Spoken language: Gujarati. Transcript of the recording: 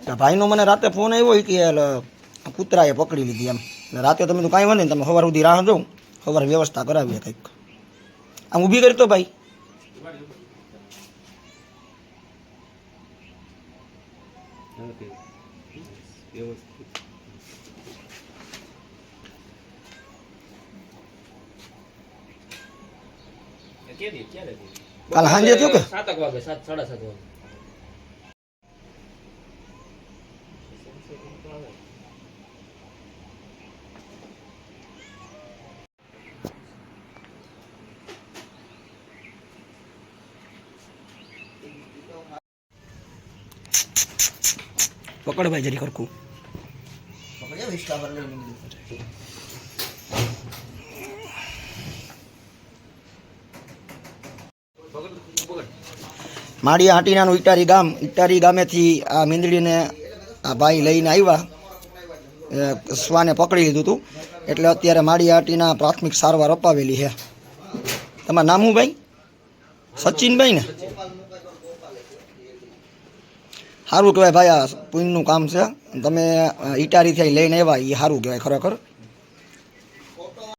ભાઈનો મને રાતે ફોન આવ્યો કે કૂતરાએ પકડી લીધી એમ. રાતે તમે તો કાંઈ વાંધો નહીં, તમે સવાર સુધી રાહ જોઉં, સવારે વ્યવસ્થા કરાવીએ કંઈક. આમ ઊભી કરી તો ભાઈ. કાલ સાંજે થયું કે 7 વાગે 7 7:30 વાગે. પકડ ભાઈ જરી ખરખું પકડ્યા વિસ્ટા પર લઈને માળિયા હાટીનાનું ઇટારી ગામેથી આ મીંદડીને આ ભાઈ લઈને આવ્યા, શ્વાને પકડી લીધું હતું. એટલે અત્યારે માળિયા હાટીના પ્રાથમિક સારવાર અપાવેલી છે. તમારું નામ શું ભાઈ? સચિનભાઈ ને? સારું કહેવાય ભાઈ, આ પુણ્યનું કામ છે. તમે ઇટારીથી લઈને આવ્યા એ સારું કહેવાય ખરેખર.